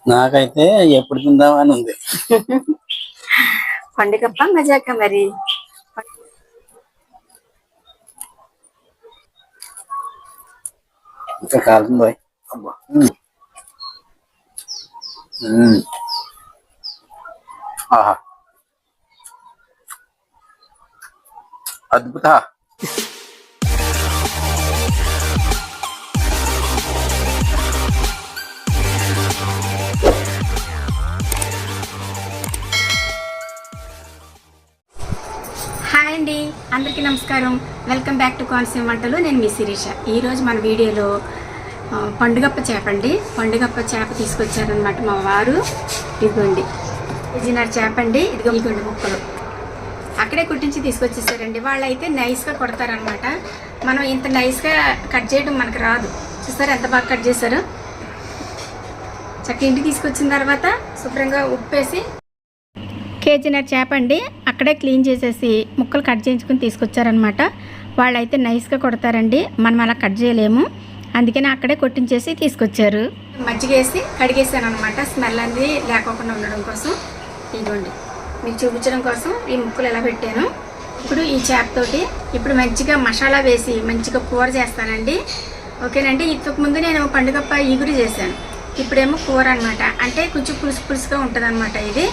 నాకైతే ఎప్పుడు తిందామని ఉంది. పండుగప్ప మజాక మరి. ఇంకా కాలం పోయి ఆహా అద్భుత. హాయ్ అండి, అందరికీ నమస్కారం. వెల్కమ్ బ్యాక్ టు కోనసీమ వంటలు. నేను మీ శిరీష. ఈరోజు మన వీడియోలో పండుగప్ప చేప అండి. పండుగప్ప చేప తీసుకొచ్చారనమాట మా వారు. ఇదిగోండి కేజీన్నర చేప అండి. ఇదిగోండి ముక్కలు అక్కడే కుట్టించి తీసుకొచ్చేసారండి. వాళ్ళు అయితే నైస్గా కొడతారనమాట. మనం ఇంత నైస్గా కట్ చేయడం మనకు రాదు. చూస్తారు ఎంత బాగా కట్ చేశారు. చక్క ఇంటికి తీసుకొచ్చిన తర్వాత శుభ్రంగా ఉప్పేసి కేజీన్నర చేప అండి అక్కడే క్లీన్ చేసేసి ముక్కలు కట్ చేయించుకుని తీసుకొచ్చారనమాట. వాళ్ళైతే నైస్గా కొడతారండి, మనం అలా కట్ చేయలేము. అందుకని అక్కడే కొట్టించేసి తీసుకొచ్చారు. మజ్జిగ వేసి కడిగేసాను అనమాట, స్మెల్ అనేది లేకోకుండా ఉండడం కోసం. ఇదిగోండి మీకు చూపించడం కోసం ఈ ముక్కలు ఎలా పెట్టాను. ఇప్పుడు ఈ చేపతోటి ఇప్పుడు మంచిగా మసాలా వేసి మంచిగా కూర చేస్తానండి. ఓకేనండి. ఇంతకుముందు నేను పండుగప్ప ఇగురు చేశాను, ఇప్పుడేమో కూర అనమాట. అంటే కొంచెం పులుసు పులుసుగా ఉంటుంది అనమాట. ఇది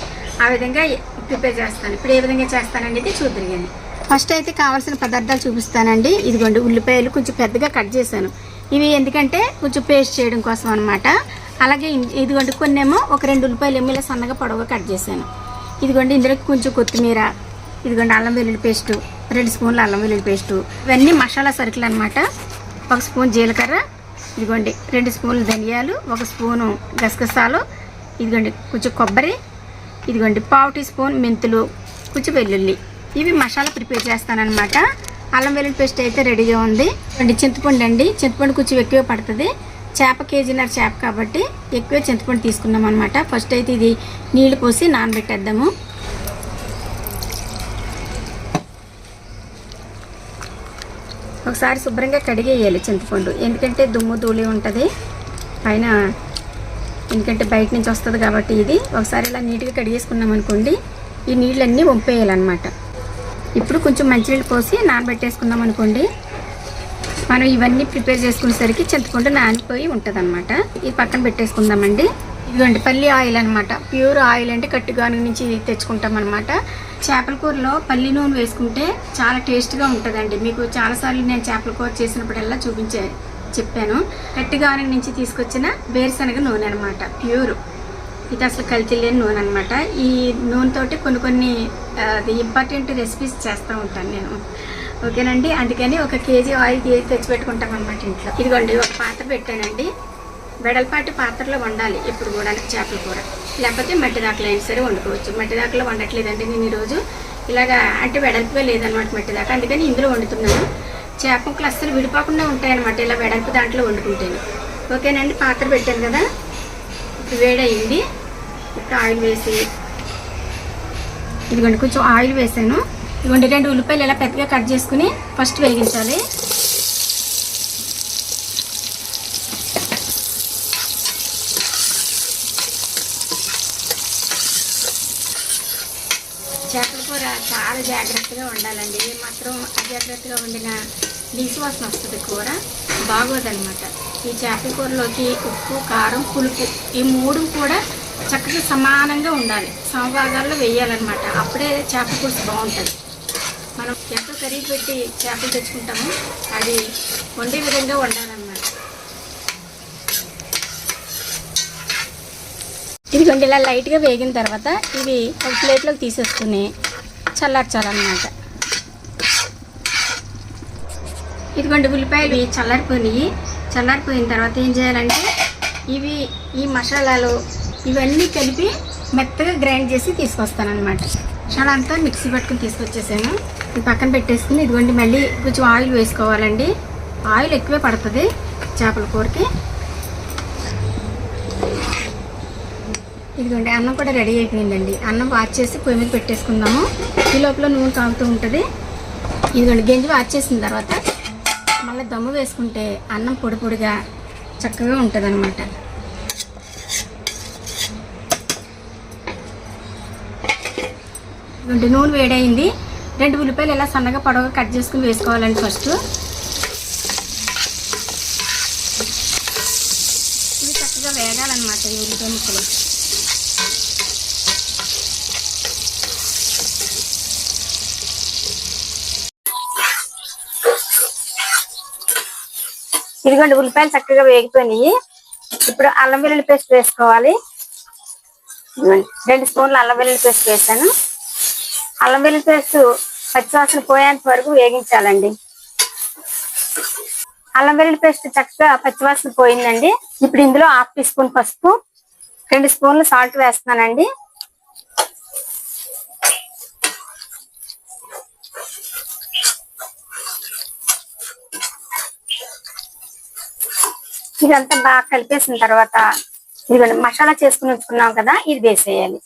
ఆ విధంగా ప్రిపేర్ చేస్తాను. ఇప్పుడు ఏ విధంగా చేస్తానండి చూద్దరిగాను. ఫస్ట్ అయితే కావాల్సిన పదార్థాలు చూపిస్తానండి. ఇదిగోండి ఉల్లిపాయలు కొంచెం పెద్దగా కట్ చేశాను. ఇవి ఎందుకంటే కొంచెం పేస్ట్ చేయడం కోసం అనమాట. అలాగే ఇదిగోండి కొన్నేమో ఒక 2 ఉల్లిపాయలు ఏమో ఇలా సన్నగా పొడవుగా కట్ చేశాను. ఇదిగోండి ఇందులో కొంచెం కొత్తిమీర, ఇదిగోండి అల్లం వెల్లుల్లి పేస్టు, 2 స్పూన్లు అల్లం వెల్లుల్లి పేస్టు, ఇవన్నీ మసాలా సరుకులు అనమాట. 1 స్పూన్ జీలకర్ర, ఇదిగోండి 2 స్పూన్లు ధనియాలు, 1 స్పూను గసగసాలు, ఇదిగోండి కొంచెం కొబ్బరి, ఇదిగోండి 1/2 టీ స్పూన్ మెంతులు, కొంచెం వెల్లుల్లి. ఇవి మసాలా ప్రిపేర్ చేస్తానన్నమాట. అల్లం వెల్లుల్లి పేస్ట్ అయితే రెడీగా ఉంది. చింతపండు అండి, చింతపండు కొంచెం ఎక్కువ పడుతుంది. చేప కేజీన్నర చేప కాబట్టి ఎక్కువ చింతపండు తీసుకున్నాం అనమాట. ఫస్ట్ అయితే ఇది నీళ్లు పోసి నానబెట్టేద్దాము. ఒకసారి శుభ్రంగా కడిగేయాలి చింతపండు, ఎందుకంటే దుమ్ము ధూళి ఉంటుంది పైన, ఎందుకంటే బయట నుంచి వస్తుంది కాబట్టి. ఇది ఒకసారి ఇలా నీట్గా కడిగేసుకున్నాం అనుకోండి, ఈ నీళ్ళన్నీ వంపేయాలన్నమాట. ఇప్పుడు కొంచెం మంచినీళ్ళు పోసి నానబెట్టేసుకున్నాం అనుకోండి, మనం ఇవన్నీ ప్రిపేర్ చేసుకునేసరికి చింతపండు నానిపోయి ఉంటుంది అనమాట. ఇది పక్కన పెట్టేసుకుందామండి. ఇదిగోండి పల్లి ఆయిల్ అనమాట. ప్యూర్ ఆయిల్ అంటే కట్టుగాను నుంచి తెచ్చుకుంటాం అనమాట. చేపల కూరలో పల్లి నూనె వేసుకుంటే చాలా టేస్ట్గా ఉంటుందండి. మీకు చాలాసార్లు నేను చేపల కూర చేసినప్పుడల్లా చెప్పాను. కట్టుగాను నుంచి తీసుకొచ్చిన వేరుశనగ నూనె అనమాట, ప్యూర్. ఇది అసలు కల్తీ లేని నూనె అనమాట. ఈ నూనెతోటి కొన్ని ఇంపార్టెంట్ రెసిపీస్ చేస్తూ ఉంటాను నేను. ఓకేనండి. అందుకని 1 కేజీ ఆయిల్ తెచ్చిపెట్టుకుంటాం అనమాట ఇంట్లో. ఇదిగోండి ఒక పాత్ర పెట్టానండి. వెడల్పాటి పాత్రలో వండాలి ఎప్పుడు కూడా చేపల కూర, లేకపోతే మట్టి దాకలో అయినా సరే వండుకోవచ్చు. మట్టి దాకలో వండట్లేదండి నేను ఈరోజు, ఇలాగా అంటే వెడల్పుగా లేదనమాట మట్టి దాకా, అందుకని ఇందులో వండుతున్నాను. చేప ముక్కలు అస్సలు విడిపోకుండా ఉంటాయన్నమాట ఇలా వెడల్పు దాంట్లో వండుకుంటేనే. ఓకేనండి. పాత్ర పెట్టాను కదా, ఇప్పుడు వేడయింది. ఇప్పుడు ఆయిల్ వేసి, ఇదిగోండి కొంచెం ఆయిల్ వేసాను. ఇదిగోండి 2 ఉల్లిపాయలు ఇలా పెద్దగా కట్ చేసుకుని ఫస్ట్ వేగించాలి. చేపల కూర చాలా జాగ్రత్తగా వండాలండి. మాత్రం అజాగ్రత్తగా వండిన నీసువాసన వస్తుంది, కూర బాగోదన్నమాట. ఈ చేపల కూరలోకి ఉప్పు, కారం, పులుపు ఈ 3 కూడా చక్కగా సమానంగా ఉండాలి, సమభాగాల్లో వేయాలన్నమాట. అప్పుడే చేపల పులుసు బాగుంటుంది. మనం ఎంతో ఖరీదు పెట్టి చేపలు తెచ్చుకుంటాము, అది వండే విధంగా వండాలన్నమాట. ఇదిగోండి ఇలా లైట్గా వేగిన తర్వాత ఇవి ఒక ప్లేట్లోకి తీసేసుకుని చల్లార్చాలన్నమాట. ఇదిగోండి ఉల్లిపాయలు చల్లారిపోయిన తర్వాత ఏం చేయాలంటే ఈ మసాలాలు ఇవన్నీ కలిపి మెత్తగా గ్రైండ్ చేసి తీసుకొస్తానమాట. మసాలా అంతా మిక్సీ పట్టుకుని తీసుకొచ్చేసాను. ఇది పక్కన పెట్టేసుకుని ఇదిగోండి మళ్ళీ కొంచెం ఆయిల్ వేసుకోవాలండి. ఆయిల్ ఎక్కువే పడుతుంది చేపల కూరకి. ఇదిగోండి అన్నం కూడా రెడీ అయిపోయిందండి. అన్నం వాచ్ చేసి పొయ్యి మీద పెట్టేసుకుందాము. ఈ లోపల నూనె కాగుతూ ఉంటుంది. ఇదిగోండి గంజి వాచ్ చేసిన తర్వాత మళ్ళీ దమ్ము వేసుకుంటే అన్నం పొడి పొడిగా చక్కగా ఉంటుంది అనమాట. ఇదిగోండి నూనె వేడైంది. 2 ఉల్లిపాయలు ఇలా సన్నగా పొడవుగా కట్ చేసుకుని వేసుకోవాలండి. ఫస్ట్ ఇవి చక్కగా వేగాలన్నమాట ఈ ఉల్లిపాయ ముక్కలు. ఇదిగోండి ఉల్లిపాయలు చక్కగా వేగిపోయినాయి. ఇప్పుడు అల్లం వెల్లుల్లి పేస్ట్ వేసుకోవాలి. 2 స్పూన్లు అల్లం వెల్లుల్లి పేస్ట్ వేసాను. అల్లం వెల్లుల్లి పేస్ట్ పచ్చివాసన పోయేంత వరకు వేగించాలండి. అల్లం వెల్లుల్లి పేస్ట్ చక్కగా పచ్చివాసన పోయిందండి. ఇప్పుడు ఇందులో 1/2 టీ స్పూన్ పసుపు, 2 స్పూన్లు సాల్ట్ వేస్తున్నానండి. ఇదంతా బాగా కలిపేసిన తర్వాత ఇదిగోండి మసాలా చేసుకుని ఉంచుకున్నాం కదా, ఇది వేసేయాలి.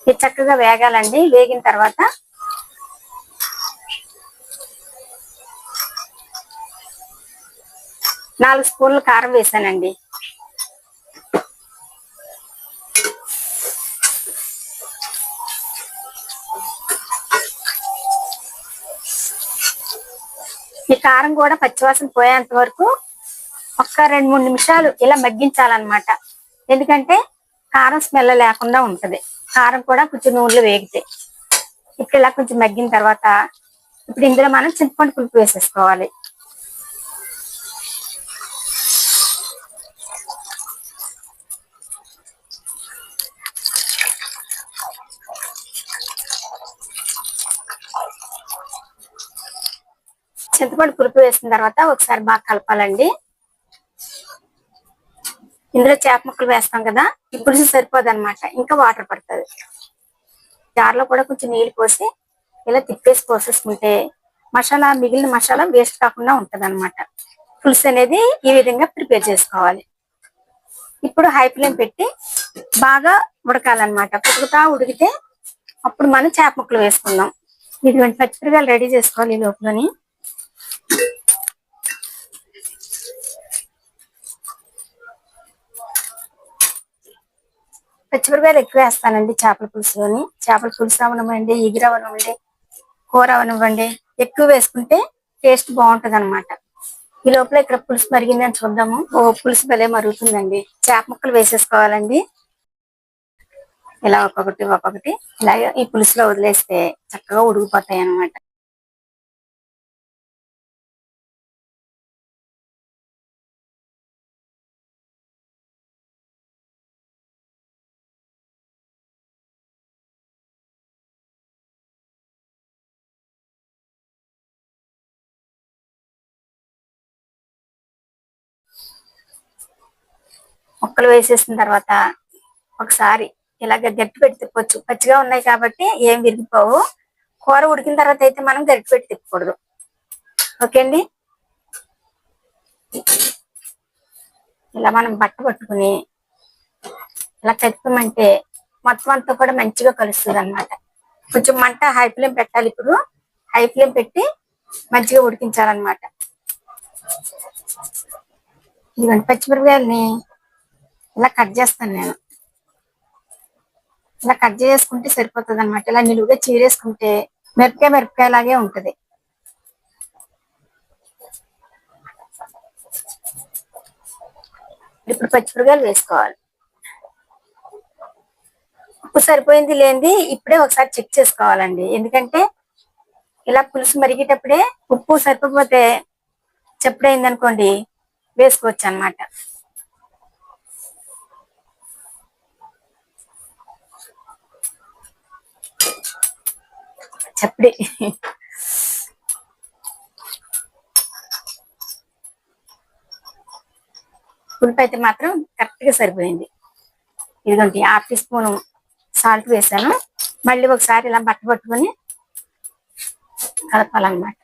ఇది చక్కగా వేగాలండి. వేగిన తర్వాత 4 స్పూన్లు కారం వేసానండి. ఈ కారం కూడా పచ్చివాసన పోయేంత వరకు ఒక్క 2-3 నిమిషాలు ఇలా మగ్గించాలన్నమాట. ఎందుకంటే కారం స్మెల్ లేకుండా ఉంటది. కారం కూడా కొంచెం నూనెలో వేగితే ఇప్పుడు ఇలా కొంచెం మగ్గిన తర్వాత ఇప్పుడు ఇందులో మనం చింతపండు పులుపు వేసేసుకోవాలి. చింతపండు పులుపు వేసిన తర్వాత ఒకసారి బాగా కలపాలండి. ఇందులో చేప ముక్కలు వేస్తాం కదా, ఈ పులుసు సరిపోదు అనమాట, ఇంకా వాటర్ పడుతుంది. జార్లో కూడా కొంచెం నీళ్ళు పోసి ఇలా తిప్పేసి పోసేసుకుంటే మిగిలిన మసాలా వేస్ట్ కాకుండా ఉంటది అనమాట. పులుసు అనేది ఈ విధంగా ప్రిపేర్ చేసుకోవాలి. ఇప్పుడు హై ఫ్లేమ్ పెట్టి బాగా ఉడకాలన్నమాట. ఉడికితే అప్పుడు మనం చేప ముక్కలు వేసుకుందాం. ఇటువంటి పచ్చిమిరపకాయలు రెడీ చేసుకోవాలి ఈ లోపలని. పచ్చిమిరపకాయలు ఎక్కువ వేస్తానండి చేపల పులుసులోని. చేపల పులుసు అవనివ్వండి, ఎగురు అవనివ్వండి, కూర అవనివ్వండి, ఎక్కువ వేసుకుంటే టేస్ట్ బాగుంటది అనమాట. ఈ లోపల ఇక్కడ పులుసు మరిగిందని చూద్దాము. పులుసు భలే మరుగుతుందండి. చేప ముక్కలు వేసేసుకోవాలండి. ఇలా ఒక్కొక్కటి ఇలాగే ఈ పులుసులో వదిలేస్తే చక్కగా ఉడికిపోతాయి అనమాట. ముక్కలు వేసేసిన తర్వాత ఒకసారి ఇలాగ గట్టి పెట్టి తిప్పొచ్చు. పచ్చిగా ఉన్నాయి కాబట్టి ఏం విరిగిపోవు. కూర ఉడికిన తర్వాత అయితే మనం గట్టి పెట్టి తిప్పకూడదు. ఓకే అండి. ఇలా మనం బట్ట పట్టుకుని ఇలా కలుపుమంటే మొత్తం అంతా కూడా మంచిగా కలుస్తుంది అనమాట. కొంచెం మంట హై ఫ్లేమ్ పెట్టాలి. ఇప్పుడు హై ఫ్లేమ్ పెట్టి మంచిగా ఉడికించాలన్నమాట. ఇదిగోండి పచ్చిమిరపకాయలని ఇలా కట్ చేస్తాను నేను. ఇలా కట్ చేసుకుంటే సరిపోతుంది అనమాట. ఇలా నిలువుగా చీరేసుకుంటే మిరపకాయ లాగే ఉంటది. ఇప్పుడు పచ్చిమిరపకాయలు వేసుకోవాలి. ఉప్పు సరిపోయింది లేనిది ఇప్పుడే ఒకసారి చెక్ చేసుకోవాలండి. ఎందుకంటే ఇలా పులుసు మరిగేటప్పుడే ఉప్పు సరిపోతే చెప్పుడైంది అనుకోండి వేసుకోవచ్చు అన్నమాట. చప్పడి పులుపు అయితే మాత్రం కరెక్ట్ గా సరిపోయింది. ఇదిగోండి 1/2 టీ స్పూన్ సాల్ట్ వేసాను. మళ్ళీ ఒకసారి ఇలా బట్ట పట్టుకొని కలపాలన్నమాట.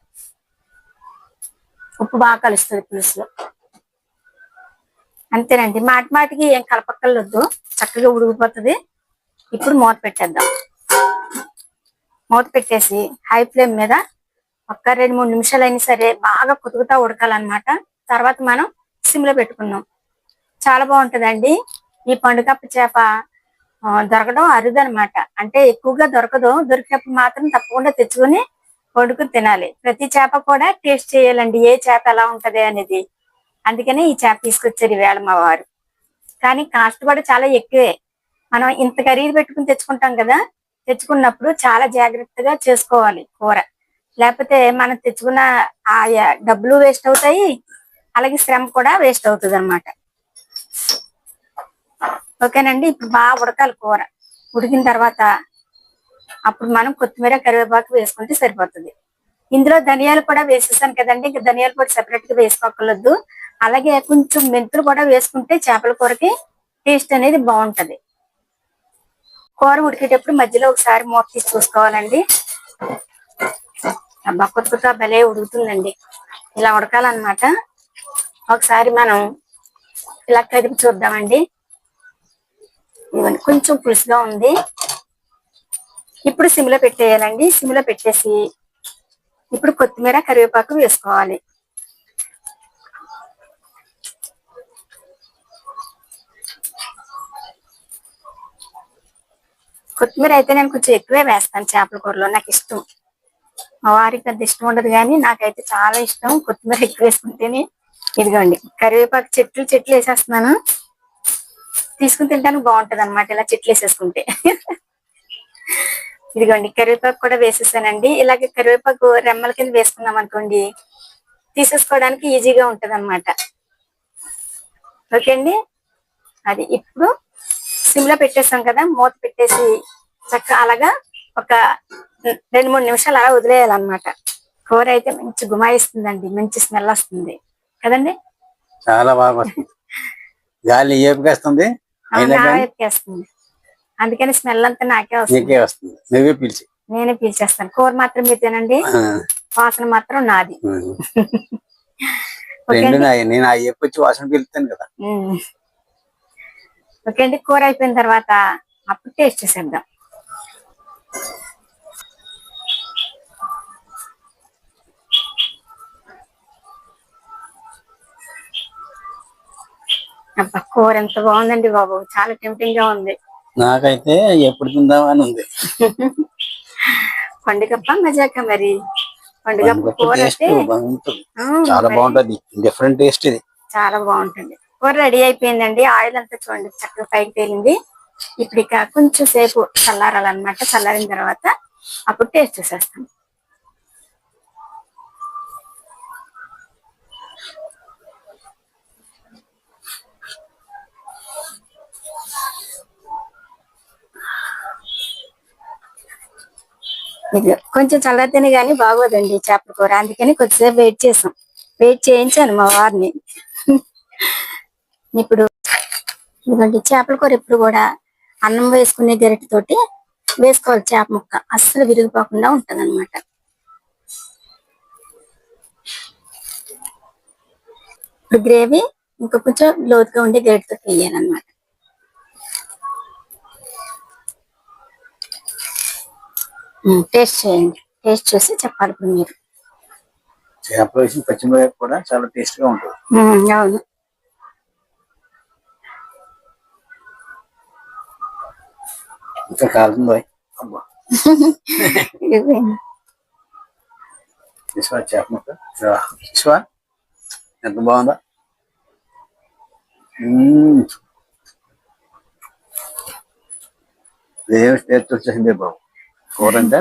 ఉప్పు బాగా కలుస్తుంది పులుసులో. అంతేనండి. మాటికి ఏం కలపక్కర్లొద్దు, చక్కగా ఉడికిపోతుంది. ఇప్పుడు మూత పెట్టేద్దాం. మూత పెట్టేసి హై ఫ్లేమ్ మీద ఒక్క 2-3 నిమిషాలు అయినా సరే బాగా కుతుకుతా ఉడకాలన్నమాట. తర్వాత మనం సిమ్లో పెట్టుకున్నాం. చాలా బాగుంటుందండి. ఈ పండుగప్ప చేప దొరకడం అరుదు అనమాట. అంటే ఎక్కువగా దొరకదు. దొరికినప్పుడు మాత్రం తప్పకుండా తెచ్చుకొని వండుకుని తినాలి. ప్రతి చేప కూడా టేస్ట్ చేయాలండి, ఏ చేప ఎలా ఉంటది అనేది. అందుకనే ఈ చేప తీసుకొచ్చారు ఈవేళ మా వారు. కానీ కాస్ట్ కూడా చాలా ఎక్కువే. మనం ఇంత ఖరీదు పెట్టుకుని తెచ్చుకుంటాం కదా, తెచ్చుకున్నప్పుడు చాలా జాగ్రత్తగా చేసుకోవాలి కూర. లేకపోతే మనం తెచ్చుకున్న ఆ డబ్బులు వేస్ట్ అవుతాయి, అలాగే శ్రమ కూడా వేస్ట్ అవుతుంది అనమాట. ఓకేనండి. ఇప్పుడు బాగా ఉడకాలి కూర. ఉడికిన తర్వాత అప్పుడు మనం కొత్తిమీర కరివేపాకు వేసుకుంటే సరిపోతుంది. ఇందులో ధనియాలు కూడా వేసేసాను కదండి, ఇంకా ధనియాల పొడి సెపరేట్ గా వేసుకోకూడదు. అలాగే కొంచెం మెంతులు కూడా వేసుకుంటే చేపల కూరకి టేస్ట్ అనేది బాగుంటది. కూర ఉడికేటప్పుడు మధ్యలో ఒకసారి మూత తీసి చూసుకోవాలండి. కొత్త భలే ఉడుకుతుందండి. ఇలా ఉడకాలన్నమాట. ఒకసారి మనం ఇలా కదిపి చూద్దామండి. ఇవన్నీ కొంచెం పులుసుగా ఉంది. ఇప్పుడు సిమ్లో పెట్టేయాలండి. సిమ్లో పెట్టేసి ఇప్పుడు కొత్తిమీర కరివేపాకు వేసుకోవాలి. కొత్తిమీర అయితే నేను కొంచెం ఎక్కువే వేస్తాను చేపల కూరలో, నాకు ఇష్టం. మా వారికి పెద్ద ఇష్టం ఉండదు, కానీ నాకైతే చాలా ఇష్టం కొత్తిమీర ఎక్కువ వేసుకుంటేనే. ఇదిగోండి కరివేపాకు చెట్లు వేసేస్తున్నాను. తీసుకుని తింటానికి బాగుంటది అనమాట ఇలా చెట్లు వేసేసుకుంటే. ఇదిగోండి కరివేపాకు కూడా వేసేసానండి. ఇలాగే కరివేపాకు రెమ్మల కింద వేసుకున్నాం అనుకోండి, తీసేసుకోవడానికి ఈజీగా ఉంటది అనమాట. ఓకే అండి. అది ఇప్పుడు సిమ్లో పెట్టేస్తాం కదా, మూత పెట్టేసి చక్కగా అలాగా ఒక 2-3 నిమిషాలు అలా వదిలేయాలన్నమాట. కూర అయితే మంచి గుమాయిస్తుందండి, మంచి స్మెల్ వస్తుంది కదండి. చాలా బాగా వస్తుంది. గాలి ఏపుకేస్తుంది, ఏపుకేస్తుంది. అందుకని స్మెల్ అంతా నాకే వస్తుంది. నువ్వే పిలిచి నేనే పీల్చేస్తాను. కూర మాత్రం మీరు తినండి, వాసన మాత్రం నాది. నేను ఆ ఏపొచ్చి వాసన పిలుస్తాను కదా. ఓకే అండి. కూర అయిపోయిన తర్వాత అప్పుడు టేస్ట్ చేసేద్దాం. అబ్బా కూర ఎంత బాగుందండి బాబు, చాలా టెంప్టింగ్ గా ఉంది. నాకైతే ఎప్పుడు తిందామని ఉంది. పండుగప్ప మజాక మరి. పండుగప్ప కూర చాలా బాగుంటది, డిఫరెంట్ టేస్ట్ ఇది. చాలా బాగుంటుంది. కూర రెడీ అయిపోయిందండి. ఆయిల్ అంతా చూడండి చక్కగా పైకి తేలింది. ఇప్పుడు ఇక కొంచెం సేపు చల్లారాలన్నమాట. చల్లారిన తర్వాత అప్పుడు టేస్ట్ చేసేస్తాం. కొంచెం చల్లారితేనే గానీ బాగోదండి చేపల కూర. అందుకని కొద్దిసేపు వెయిట్ చేయించాను మా వారిని. ఇప్పుడు ఇదిగోండి చేపల కూర ఎప్పుడు కూడా అన్నం వేసుకునే గరిటెతోటి వేసుకోవాలి. చేప ముక్క అస్సలు విరిగిపోకుండా ఉంటది అనమాట. ఇప్పుడు గ్రేవీ ఇంకా కొంచెం లోతుగా ఉండే గరిటెతో వేయాలన్నమాట. టేస్ట్ చేయండి. టేస్ట్ చేసి చెప్పాలి ఇప్పుడు మీరు. చేపలు వేసిన పచ్చిమిరపకాయ కూడా చాలా టేస్ట్ గా ఉంటుంది. అవును. ఇంకా కాలుతుంది. చేప ముక్క ఎంత బాగుందా. ఏం టేస్ట్ వచ్చేసిందే బాబు కూర అంటే.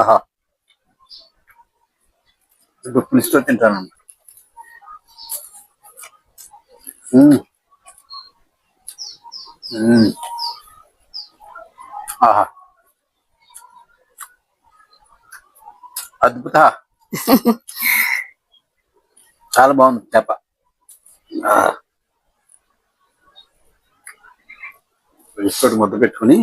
ఆహా, ఇప్పుడు పులుసుతో తింటాను. ఆహా, అద్భుత. చాలా బాగుంది చేప. పులుసుతోటి ముద్ద పెట్టుకుని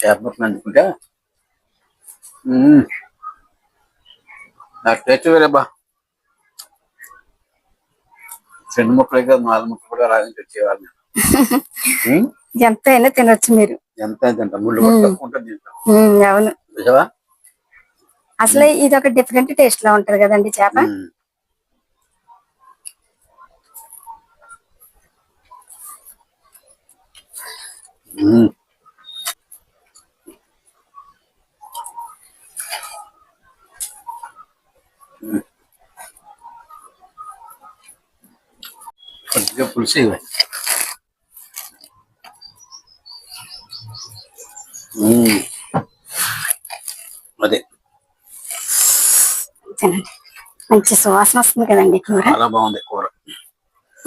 చేప ముక్కలు అందుకుంటే నాకు టేస్ట్ వేరేబా. 2 ముక్కలే కాదు 4 ముక్కలు కూడా రాదని తెచ్చేవాళ్ళు. ఎంత అయినా తినొచ్చు మీరు. ఎంత తింటాం, ముళ్ళు కూడా తక్కువ ఉంటుంది తింటాం. అవును. అసలు ఇది ఒక డిఫరెంట్ టేస్ట్ లో ఉంటది కదండి చేప. కొద్దిగా పులుసు ఇవ్వండి. అదే మంచి సువాసన వస్తుంది కదండి కూర. చాలా బాగుంది కూర.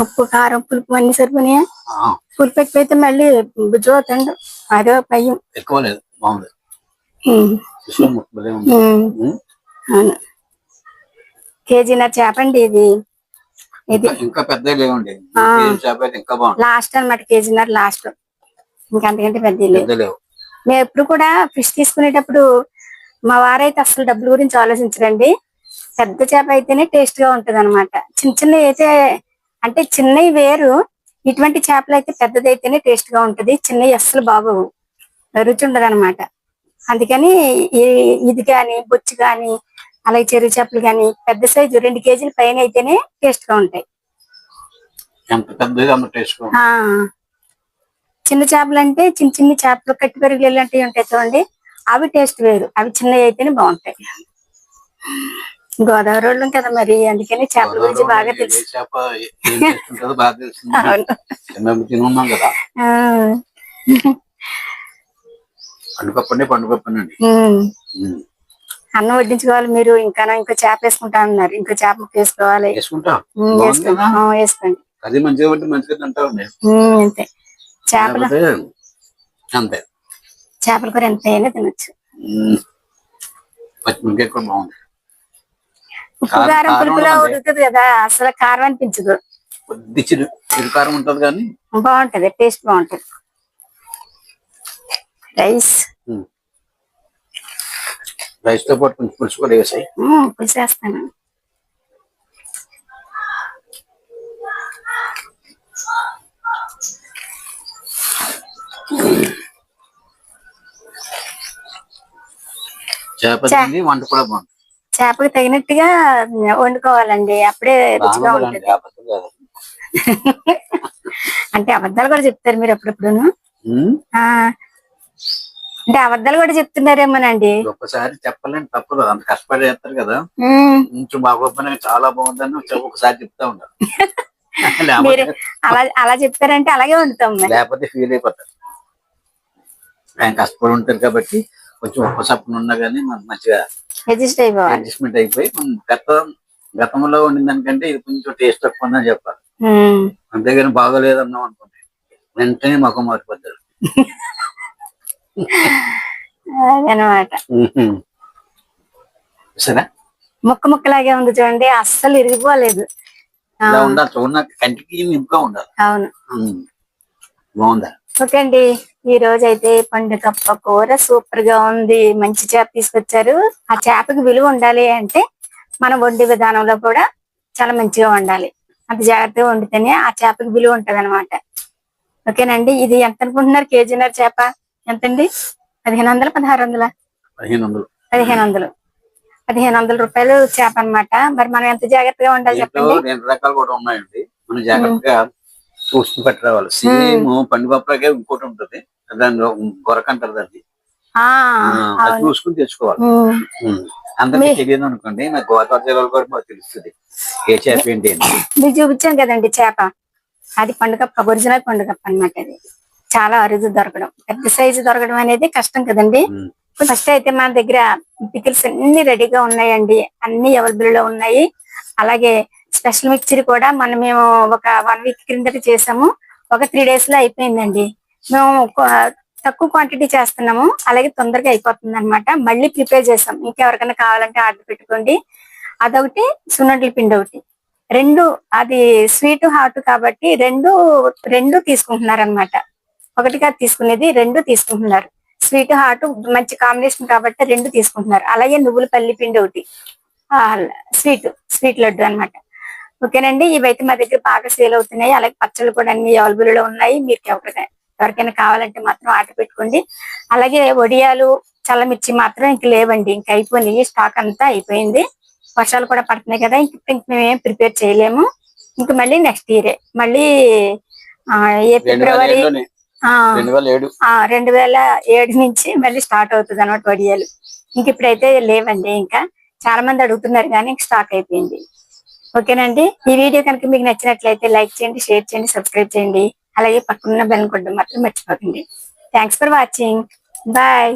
ఉప్పు కారం పులుపు అన్ని సరిపోయినాయా? పులుపు ఎక్కువైతే మళ్ళీ బుజ్జు అవుతాండు, అదే భయం. ఎక్కువ లేదు, బాగుంది. అవును, కేజీన్నర చేపండి ఇది. ఇది ఇంకా పెద్ద లేవండి, చేప అయితే ఇంకా బాగుంది. లాస్ట్ అన్నమాట, కేజీన్నర లాస్ట్, ఇంకా అంతకంటే పెద్ద లేవు. మేము ఎప్పుడు కూడా ఫిష్ తీసుకునేటప్పుడు మా వారైతే అసలు డబ్బుల గురించి ఆలోచించరండి. పెద్ద చేప అయితేనే టేస్ట్ గా ఉంటది అనమాట. చిన్న చిన్నవి అయితే అంటే చిన్నవి వేరు, ఇటువంటి చేపలు అయితే పెద్దది అయితేనే టేస్ట్ గా ఉంటది. చిన్నవి అస్సలు బాగోవు, రుచి ఉండదు అనమాట. అందుకని ఇది గాని బొచ్చు గాని అలాగే చెరువు చేపలు గాని పెద్ద సైజు 2 కేజీల పైన అయితేనే టేస్ట్ గా ఉంటాయి. చిన్న చేపలు అంటే చిన్న చిన్న చేపలు కట్టి పెరుగులు ఇలాంటివి ఉంటాయి చూడండి, అవి టేస్ట్ వేరు, అవి చిన్నవి అయితేనే బాగుంటాయి. గోదావరి వాళ్ళు కదా మరి, అందుకని చేపల గురించి బాగా తెలుసు. అన్నం వడ్డించుకోవాలి మీరు, ఇంకా ఇంకో చేప వేసుకుంటా అన్నారు, ఇంకో చేప ముక్క వేసుకోవాలి. వేసుకోండి, అంతే. చేపలు అంతే, చేపల కూర ఎంత అయినా తినొచ్చు. ఉప్పు కారం పులుపులో ఉడుకుతుంది కదా, అసలు కారం అనిపించదు, కొద్ది చిరు కారం ఉంటది కానీ బాగుంటది, టేస్ట్ బాగుంటది. రైస్ తో పాటు కొంచెం పులుసు కూడా వేసాయి. పులుసు వేస్తాను. వంట కూడా బాగుంది. చేపకి తగినట్టుగా వండుకోవాలండి, అప్పుడే రుచిగా ఉంటుంది. అంటే అబద్ధాలు కూడా చెప్తారు మీరు అప్పుడప్పుడు, అంటే అబద్ధాలు కూడా చెప్తున్నారేమోనండి. ఒక్కసారి చెప్పాలంటే తప్పదు, అంత కష్టపడి చేస్తారు కదా, కొంచెం బాగోపోయినా చాలా బాగుందని ఒకసారి చెప్తా ఉంటారు. మీరు అలా చెప్తారంటే అలాగే వండుతాం, లేకపోతే ఫీల్ అయిపోతారు. ఆయన కష్టపడి ఉంటారు కాబట్టి కొంచెం ఉప్పు సప్పును ఉన్నా కానీ మంచిగా అడ్జస్ట్మెంట్ అయిపోయి గతంలో వండిన దానికంటే ఇది కొంచెం టేస్ట్ తక్కువ ఉందని చెప్పాలి. అంతేగాని బాగోలేదన్నాం అనుకోండి వెంటనే మొఖం మారిపోతారు అన్నమాట. సరే, ముక్క ముక్కలాగే ఉంది చూడండి, అస్సలు ఇరిగిపోలేదు. కంటికి నింపుగా ఉండాలి. అవును, బాగుందా? ఓకే అండి, ఈ రోజు అయితే పండుగప్ప కూర సూపర్ గా ఉంది. మంచి చేప తీసుకొచ్చారు. ఆ చేపకి విలువ ఉండాలి అంటే మనం వండే విధానంలో కూడా చాలా మంచిగా వండాలి. అంత జాగ్రత్తగా వండితేనే ఆ చేపకి విలువ ఉంటది అనమాట. ఓకేనండి, ఇది ఎంత అనుకుంటున్నారు? కేజీన్నర చేప ఎంతండి? 1500, 1600? 1500. 1500 రూపాయలు చేప అనమాట. మరి మనం ఎంత జాగ్రత్తగా ఉండాలి చెప్పండి. 2 రకాలు కూడా ఉన్నాయండి, మనం జాగ్రత్తగా చూసుకుని పెట్టరావాలి. సేమ్ పండుగప్పకే ఇంకోటి ఉంటది, దానిలో గొరక అంటారు దాన్ని, అది చూసుకుని తెచ్చుకోవాలి. అందరికీ తెలియదు అనుకోండి, నాకు గోదావరి జిల్లాలో కూడా మాకు తెలుస్తుంది ఏ చేప ఏంటి అని. మీకు చూపించాను కదండి చేప, అది పండుగప్ప, ఒరిజినల్ పండుగప్ప అనమాట. అది చాలా అరుదు దొరకడం, పెద్ద సైజు దొరకడం అనేది కష్టం కదండి. ఫస్ట్ అయితే మన దగ్గర పికిల్స్ అన్ని రెడీగా ఉన్నాయండి, అన్ని అవైలబుల్ లో ఉన్నాయి. అలాగే స్పెషల్ మిక్చర్ కూడా మేము ఒక 1 వీక్ క్రిందట చేసాము, ఒక 3 days లో అయిపోయిందండి. మేము తక్కువ క్వాంటిటీ చేస్తున్నాము, అలాగే తొందరగా అయిపోతుంది అనమాట. మళ్ళీ ప్రిపేర్ చేస్తాం, ఇంకెవరికైనా కావాలంటే ఆర్డర్ పెట్టుకోండి. అదొకటి, సున్నుండల పిండి ఒకటి, 2 అది స్వీట్ హాట్ కాబట్టి రెండు తీసుకుంటున్నారు అనమాట. ఒకటి కాదు తీసుకునేది, 2 తీసుకుంటున్నారు. స్వీట్ హాట్ మంచి కాంబినేషన్ కాబట్టి 2 తీసుకుంటున్నారు. అలాగే నువ్వుల పల్లి పిండి ఒకటి, స్వీట్ లడ్డు అనమాట. ఓకేనండి, ఇవైతే మా దగ్గర బాగా సేల్ అవుతున్నాయి. అలాగే పచ్చళ్ళు కూడా అన్ని అవైలబుల్ లో ఉన్నాయి. మీరు ఎవరికైనా కావాలంటే మాత్రం ఆర్డర్ పెట్టుకోండి. అలాగే వడియాలు, చల్ల మిర్చి మాత్రం ఇంక లేవండి, ఇంక అయిపోయినాయి, స్టాక్ అంతా అయిపోయింది. వర్షాలు కూడా పడుతున్నాయి కదా, ఇంక మేమేం ప్రిపేర్ చేయలేము. ఇంక మళ్ళీ నెక్స్ట్ ఇయరే మళ్ళీ ఫిబ్రవరి 2007 నుంచి మళ్ళీ స్టార్ట్ అవుతుంది అన్నమాట వడియాలు. ఇంక ఇప్పుడైతే లేవండి, ఇంకా చాలా మంది అడుగుతున్నారు కానీ ఇంక స్టాక్ అయిపోయింది. ఓకేనండి, ఈ వీడియో కనుక మీకు నచ్చినట్లయితే లైక్ చేయండి, షేర్ చేయండి, సబ్స్క్రైబ్ చేయండి. అలాగే పక్కన బెల్ కొట్టడం మాత్రం మర్చిపోకండి. Thanks for watching. బాయ్.